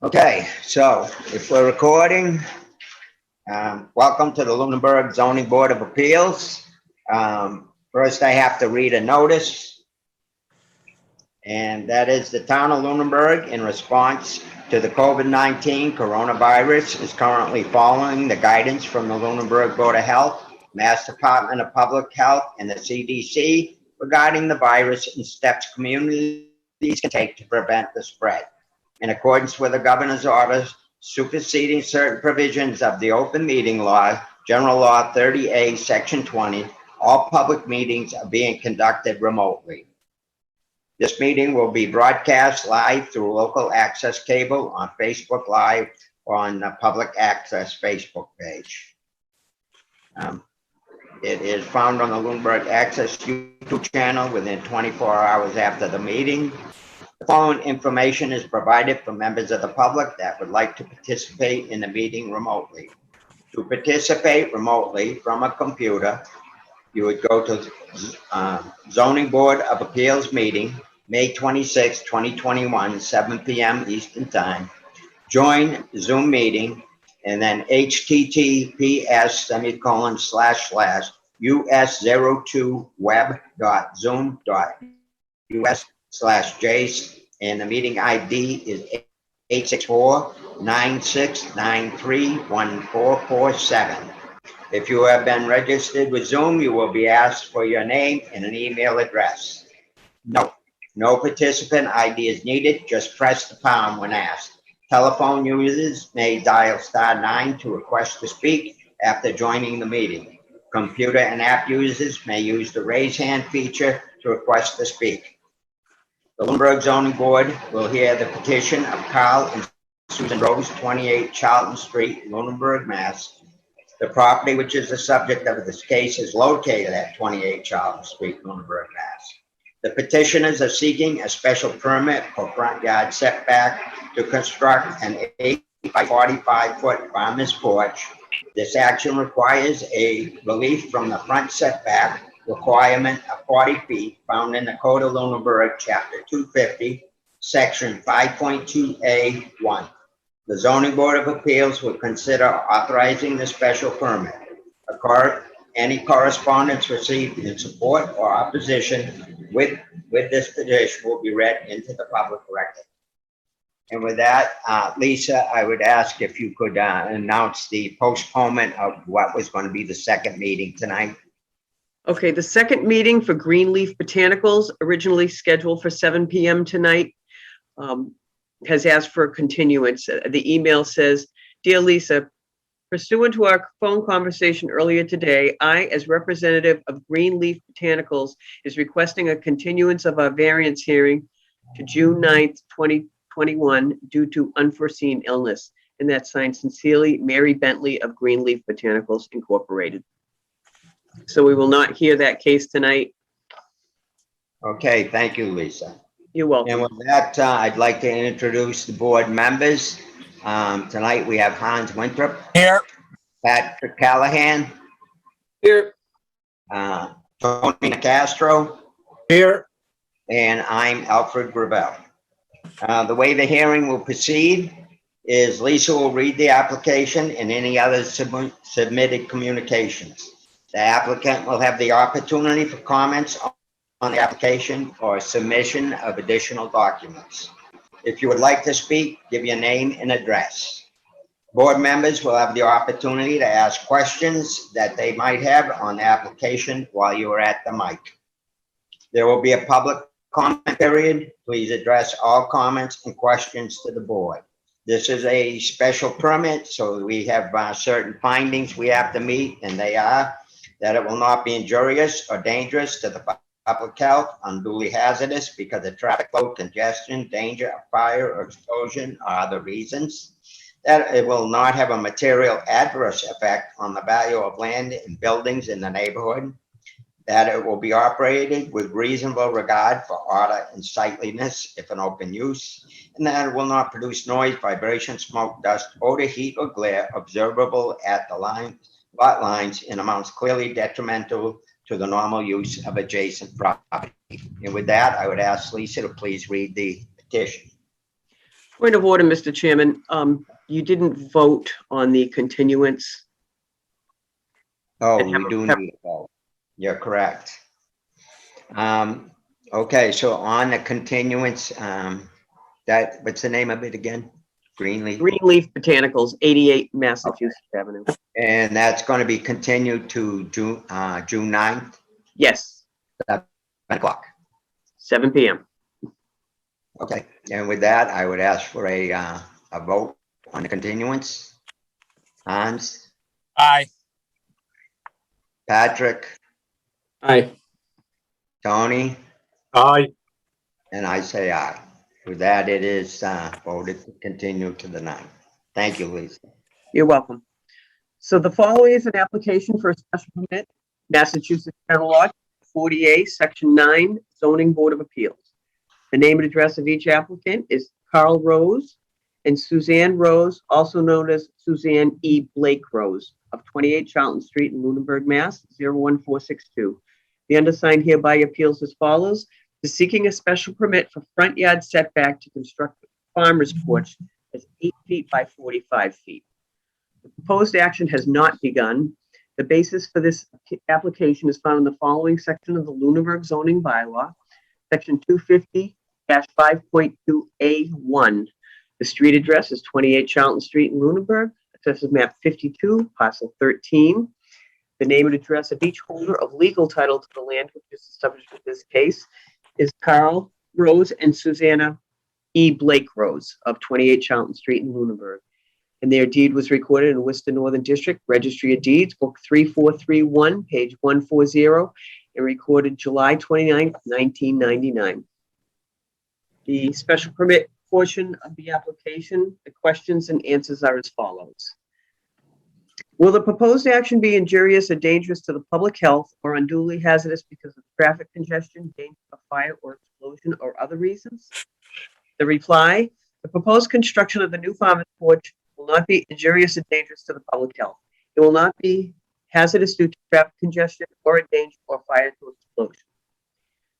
Okay, so if we're recording, welcome to the Lunenburg Zoning Board of Appeals. First, I have to read a notice, and that is the town of Lunenburg, in response to the COVID-19 coronavirus, is currently following the guidance from the Lunenburg Board of Health, Mass Department of Public Health, and the CDC regarding the virus and steps communities can take to prevent the spread. In accordance with the governor's orders superseding certain provisions of the open meeting law, General Law 30A, Section 20, all public meetings are being conducted remotely. This meeting will be broadcast live through local access cable on Facebook Live or on the public access Facebook page. It is found on the Lunenburg Access YouTube channel within 24 hours after the meeting. The following information is provided for members of the public that would like to participate in the meeting remotely. To participate remotely from a computer, you would go to Zoning Board of Appeals meeting, May 26, 2021, 7 p.m. Eastern Time. Join Zoom meeting, and then https://us02web.zoom.us/jace, and the meeting ID is 864-9693-1447. If you have been registered with Zoom, you will be asked for your name and an email address. No participant ID is needed. Just press the pound when asked. Telephone users may dial *9 to request to speak after joining the meeting. Computer and app users may use the raise hand feature to request to speak. The Lunenburg Zoning Board will hear the petition of Carl and Susan Rose, 28 Charlton Street, Lunenburg, Mass. The property which is the subject of this case is located at 28 Charlton Street, Lunenburg, Mass. The petitioners are seeking a special permit for front yard setback to construct an 8 by 45 foot farmer's porch. This action requires a relief from the front setback requirement of 40 feet found in the Code of Lunenburg, Chapter 250, Section 5.2A1. The Zoning Board of Appeals will consider authorizing the special permit. Any correspondence received in support or opposition with this petition will be read into the public record. And with that, Lisa, I would ask if you could announce the postponement of what was going to be the second meeting tonight. Okay, the second meeting for Greenleaf Botanicals, originally scheduled for 7 p.m. tonight, has asked for a continuance. The email says, "Dear Lisa, pursuant to our phone conversation earlier today, I, as representative of Greenleaf Botanicals, is requesting a continuance of our variance hearing to June 9th, 2021 due to unforeseen illness." And that's signed sincerely, Mary Bentley of Greenleaf Botanicals Incorporated. So we will not hear that case tonight. Okay, thank you, Lisa. You're welcome. And with that, I'd like to introduce the board members. Tonight we have Hans Winthrop. Here. Patrick Callahan. Here. Tony Castro. Here. And I'm Alfred Gravel. The way the hearing will proceed is Lisa will read the application and any other submitted communications. The applicant will have the opportunity for comments on the application or submission of additional documents. If you would like to speak, give your name and address. Board members will have the opportunity to ask questions that they might have on the application while you are at the mic. There will be a public comment period. Please address all comments and questions to the board. This is a special permit, so we have certain findings we have to meet, and they are that it will not be injurious or dangerous to the public health, unduly hazardous because of traffic flow, congestion, danger of fire or explosion are other reasons, that it will not have a material adverse effect on the value of land and buildings in the neighborhood, that it will be operated with reasonable regard for order and sightliness if an open use, and that it will not produce noise, vibration, smoke, dust, odor, heat, or glare observable at the lot lines in amounts clearly detrimental to the normal use of adjacent property. And with that, I would ask Lisa to please read the petition. Point of order, Mr. Chairman. You didn't vote on the continuance. Oh, And we do have- need a vote. You're correct. Okay, so on the continuance, what's the name of it again? Greenleaf? Greenleaf Botanicals, 88 Massachusetts Avenue. And that's going to be continued to June 9th, Yes, 7 o'clock. 7 PM. Okay, and with that, I would ask for a vote on the continuance. Hans, Aye. Patrick, Aye. Tony, Aye. and I say aye. With that, it is voted to continue to the 9th. Thank you, Lisa. You're welcome. So the following is an application for a special permit, Massachusetts General Law 40A, Section 9, Zoning Board of Appeals. The name and address of each applicant is Carl Rose and Suzanne Rose, also known as Suzanne E. Blake Rose, of 28 Charlton Street in Lunenburg, Mass. 01462. The undersigned hereby appeals as follows: is seeking a special permit for front yard setback to construct a farmer's porch that's 8 feet by 45 feet. The proposed action has not begun. The basis for this application is found in the following section of the Lunenburg zoning bylaw, section 250-5.2A1. The street address is 28 Charlton Street in Lunenburg, assessors map 52, parcel 13. The name and address of each holder of legal title to the land, which is the subject of this case, is Carl Rose and Susanna E. Blake Rose of 28 Charlton Street in Lunenburg. And their deed was recorded in Worcester Northern District Registry of Deeds, Book 3431, page 140, and recorded July 29, 1999. The special permit portion of the application, the questions and answers are as follows. Will the proposed action be injurious or dangerous to the public health or unduly hazardous because of traffic congestion, danger of fire or explosion, or other reasons? The reply: the proposed construction of the new farmer's porch will not be injurious or dangerous to the public health. It will not be hazardous due to traffic congestion or a danger or fire to explosion.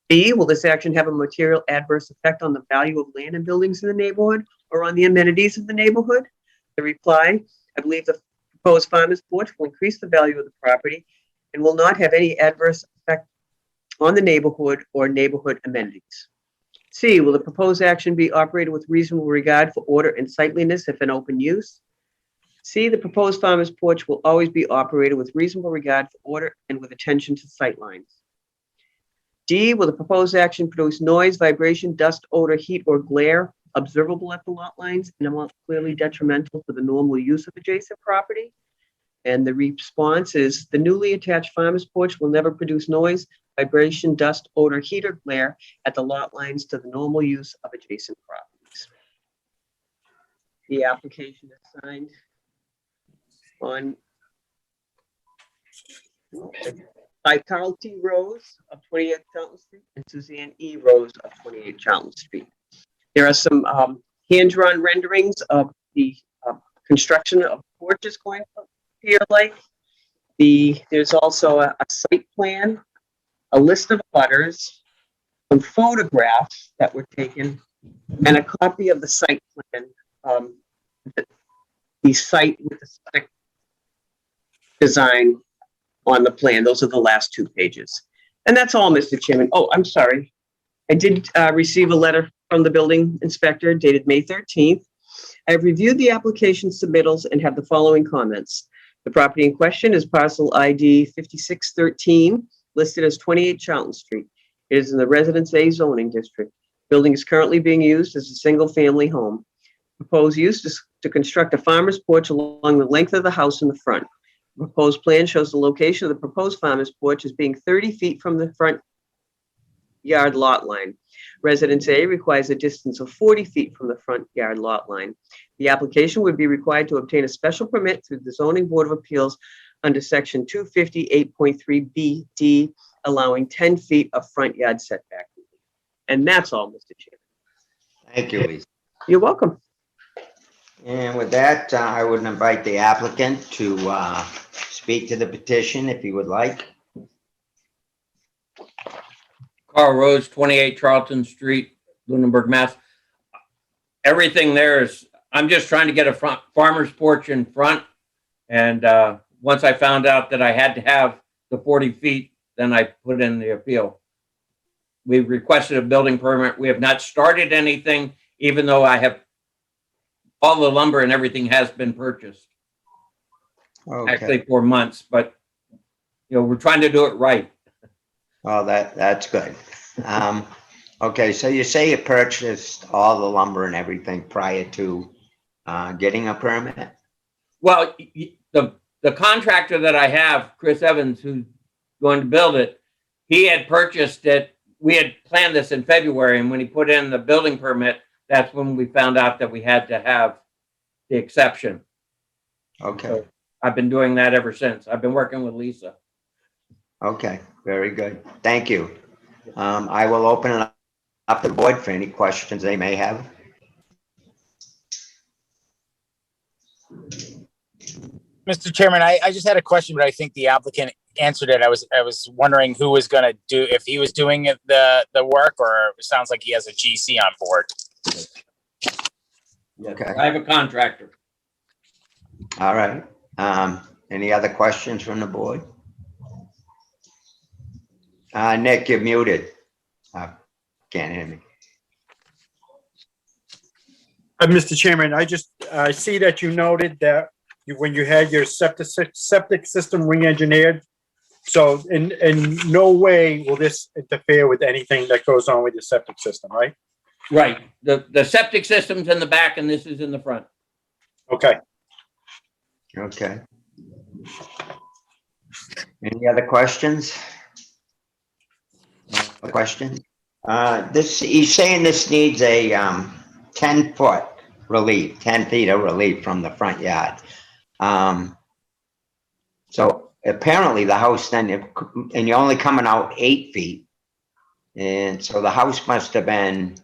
B, will this action have a material adverse effect on the value of land and buildings in the neighborhood or on the amenities of the neighborhood? The reply: I believe the proposed farmer's porch will increase the value of the property and will not have any adverse effect on the neighborhood or neighborhood amenities. C, will the proposed action be operated with reasonable regard for order and sightliness if in open use? C, the proposed farmer's porch will always be operated with reasonable regard for order and with attention to sightlines. D, will the proposed action produce noise, vibration, dust, odor, heat, or glare observable at the lot lines and amount clearly detrimental to the normal use of adjacent property? And the response is: the newly attached farmer's porch will never produce noise, vibration, dust, odor, heat, or glare at the lot lines to the normal use of adjacent properties. The application is signed on by Carl T. Rose of 28 Charlton Street and Suzanne E. Rose of 28 Charlton Street. There are some hand-drawn renderings of the construction of porches going to appear like. There's also a site plan, a list of butters, some photographs that were taken, and a copy of the site plan, the site with the static design on the plan. Those are the last 2 pages. And that's all, Mr. Chairman. Oh, I'm sorry. I did receive a letter from the building inspector dated May 13th. I have reviewed the application submittals and have the following comments. The property in question is parcel ID 5613, listed as 28 Charlton Street. It is in the Residence A zoning district. Building is currently being used as a single-family home. Proposed use is to construct a farmer's porch along the length of the house in the front. The proposed plan shows the location of the proposed farmer's porch as being 30 feet from the front yard lot line. Residence A requires a distance of 40 feet from the front yard lot line. The application would be required to obtain a special permit through the Zoning Board of Appeals under section 258.3BD, allowing 10 feet of front yard setback. And that's all, Mr. Chairman. Thank you, Lisa. You're welcome. And with that, I would invite the applicant to speak to the petition if he would like. Carl Rose, 28 Charlton Street, Lunenburg, Mass. everything there is, I'm just trying to get a front farmer's porch in front. And once I found out that I had to have the 40 feet, then I put in the appeal. We requested a building permit. We have not started anything, even though I have all the lumber and everything has been purchased, Okay. actually for months, but we're trying to do it right. Well, that's good. Okay, so you say you purchased all the lumber and everything prior to getting a permit? Well, the contractor that I have, Chris Evans, who's going to build it, he had purchased it. We had planned this in February, and when he put in the building permit, that's when we found out that we had to have the exception. Okay, So I've been doing that ever since. I've been working with Lisa. okay, very good. Thank you. I will open it up to the board for any questions they may have. Mr. Chairman, I just had a question, but I think the applicant answered it. I was wondering who was going to do, if he was doing the work, or it sounds like he has a GC on board. Okay. I have a contractor. All right. Any other questions from the board? Nick, you're muted. Can't hear me. Mr. Chairman, I see that you noted that when you had your septic system re-engineered, so in no way will this interfere with anything that goes on with your septic system, right? Right. The septic system's in the back and this is in the front. Okay. Okay. Any other questions? A question? He's saying this needs a 10-foot relief, 10 feet of relief from the front yard. So apparently the house then, and you're only coming out 8 feet. And so the house must have been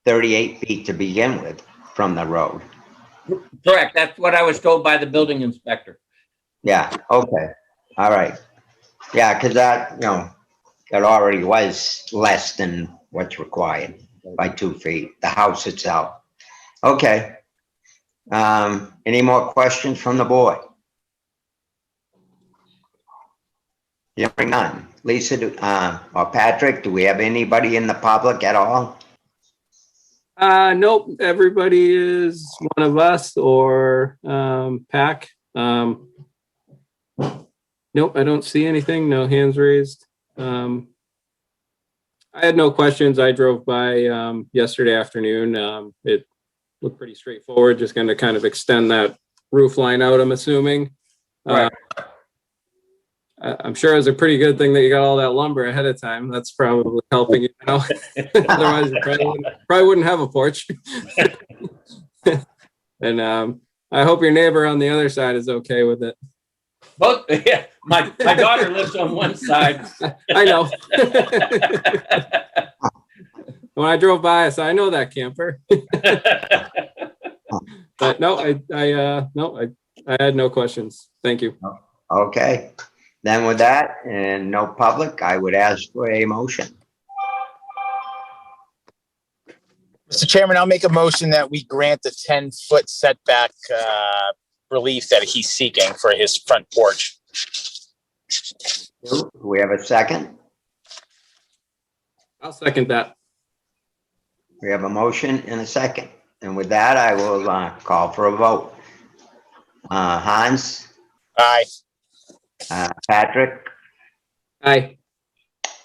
38 feet to begin with from the road. Correct. That's what I was told by the building inspector. Yeah, okay, all right. Yeah, because that, it already was less than what's required by 2 feet, the house itself. Okay. Any more questions from the board? Hearing none. Lisa, or Patrick, do we have anybody in the public at all? Nope, everybody is one of us or PAC. Nope, I don't see anything. No hands raised. I had no questions. I drove by yesterday afternoon. It looked pretty straightforward, just going to kind of extend that roof line out, I'm assuming. Right. I'm sure it was a pretty good thing that you got all that lumber ahead of time. That's probably helping you know. Otherwise, you probably wouldn't have a porch. And I hope your neighbor on the other side is okay with it. Both, yeah. My daughter lives on one side. I know. When I drove by, I said, I know that camper. But no, I had no questions. Thank you. Okay, then with that and no public, I would ask for a motion. Mr. Chairman, I'll make a motion that we grant the 10-foot setback relief that he's seeking for his front porch. Do we have a second? I'll second that. We have a motion and a second. And with that, I will call for a vote. Hans, Aye. Patrick, Aye.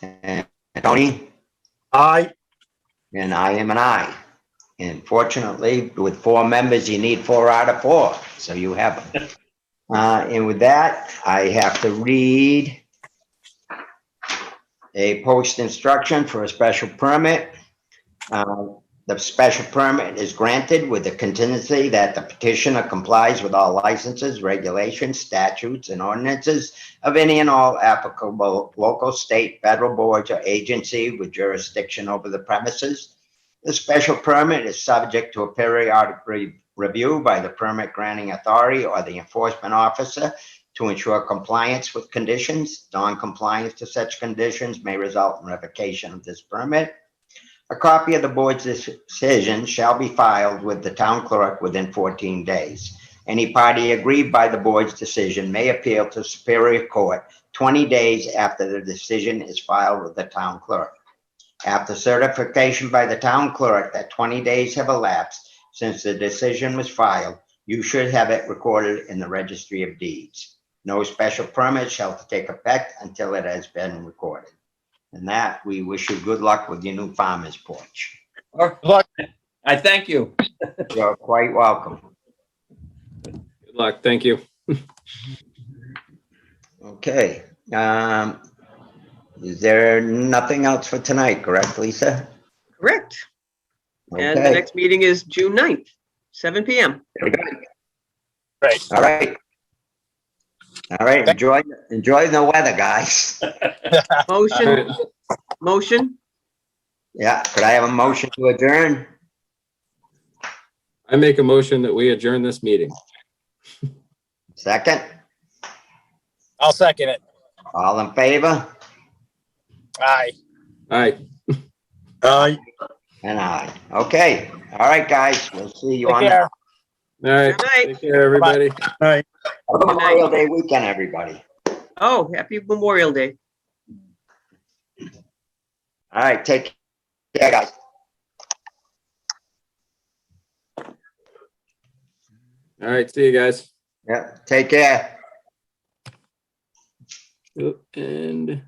and Tony, Aye. and I am an aye. And fortunately, with 4 members, you need 4 out of 4, so you have them. And with that, I have to read a post instruction for a special permit. The special permit is granted with the contingency that the petitioner complies with all licenses, regulations, statutes, and ordinances of any and all applicable local, state, federal boards or agency with jurisdiction over the premises. The special permit is subject to a periodic review by the permit granting authority or the enforcement officer to ensure compliance with conditions. Non-compliance to such conditions may result in revocation of this permit. A copy of the board's decision shall be filed with the town clerk within 14 days. Any party aggrieved by the board's decision may appeal to Superior Court 20 days after the decision is filed with the town clerk. After certification by the town clerk that 20 days have elapsed since the decision was filed, you should have it recorded in the Registry of Deeds. No special permit shall take effect until it has been recorded. And that, we wish you good luck with your new farmer's porch. Or- Look, I thank you. You're quite welcome. Good luck. Thank you. Okay. Is there nothing else for tonight, correct, Lisa? Correct. And the Okay. next meeting is June 9th, 7 PM. right. All right. All right, enjoy the weather, guys. All Motion, right. motion. Yeah, could I have a motion to adjourn? I make a motion that we adjourn this meeting. Second, I'll second it. all in favor? Aye. Aye. And aye. Okay, all right, guys, we'll see you Take on care. All right. Good night. Take care, everybody. Have a Memorial Day weekend, everybody. Oh, happy Memorial Day. All right, take care, guys. All right. See you guys. Yeah, take care. And